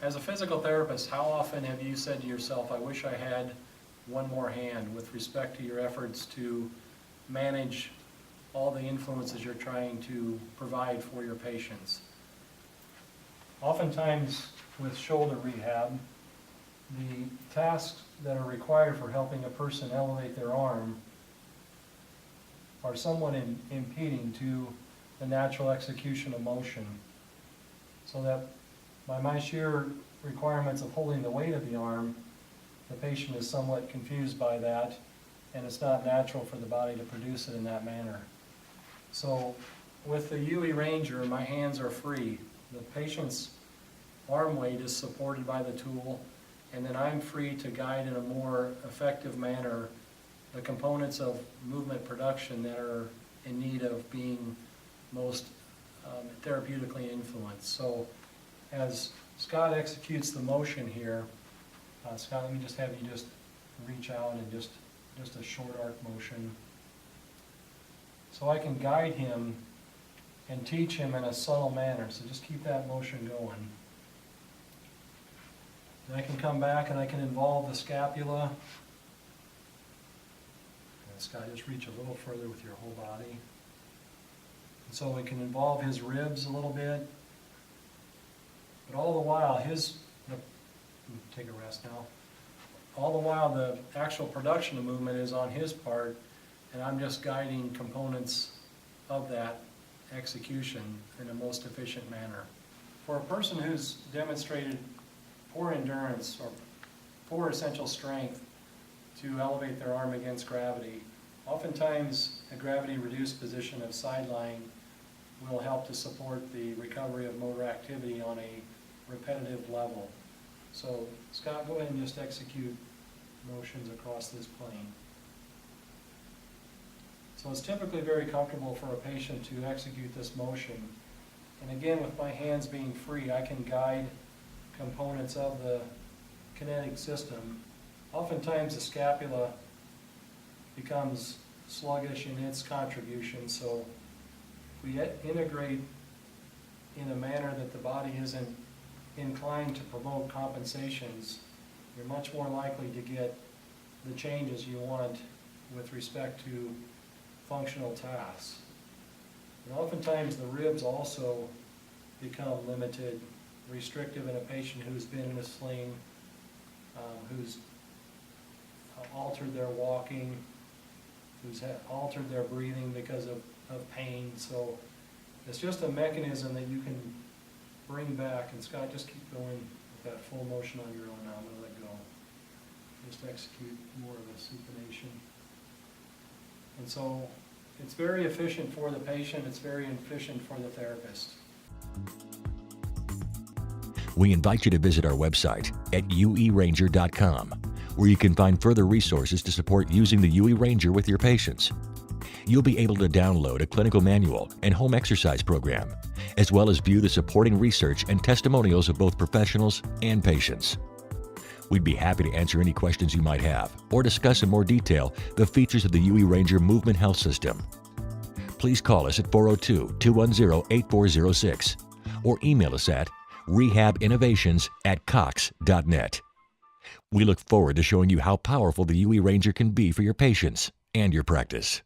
As a physical therapist, how often have you said to yourself, I wish I had one more hand with respect to your efforts to manage all the influences you're trying to provide for your patients? Oftentimes with shoulder rehab, the tasks that are required for helping a person elevate their arm are somewhat impeding to the natural execution of motion, so that by my sheer requirements of holding the weight of the arm, the patient is somewhat confused by that, and it's not natural for the body to produce it in that manner. So with the UE Ranger, my hands are free. The patient's arm weight is supported by the tool, and then I'm free to guide in a more effective manner the components of movement production that are in need of being most therapeutically influenced. So as Scott executes the motion here, Scott, let me just have you just reach out and just a short arc motion. So I can guide him and teach him in a subtle manner. So just keep that motion going. And I can come back and I can involve the scapula. And Scott, just reach a little further with your whole body. And so we can involve his ribs a little bit. But all the while, take a rest now. All the while, the actual production of movement is on his part, and I'm just guiding components of that execution in a most efficient manner. For a person who's demonstrated poor endurance or poor essential strength to elevate their arm against gravity, oftentimes a gravity-reduced position of sideline will help to support the recovery of motor activity on a repetitive level. So Scott, go ahead and just execute motions across this plane. So it's typically very comfortable for a patient to execute this motion. And again, with my hands being free, I can guide components of the kinetic system. Oftentimes the scapula becomes sluggish in its contribution, so if we integrate in a manner that the body isn't inclined to promote compensations, you're much more likely to get the changes you want with respect to functional tasks. And oftentimes the ribs also become limited, restrictive in a patient who's been in a sling, who's altered their walking, who's altered their breathing because of pain. So it's just a mechanism that you can bring back. And Scott, just keep going with that full motion on your own now. I'm going to let go. Just execute more of a supination. And so it's very efficient for the patient. It's very efficient for the therapist. We invite you to visit our website at ueranger.com, where you can find further resources to support using the UE Ranger with your patients. You'll be able to download a clinical manual and home exercise program, as well as view the supporting research and testimonials of both professionals and patients. We'd be happy to answer any questions you might have or discuss in more detail the features of the UE Ranger Movement Health System. Please call us at 402-210-8406 or email us at rehabinnovations@cox.net. We look forward to showing you how powerful the UE Ranger can be for your patients and your practice.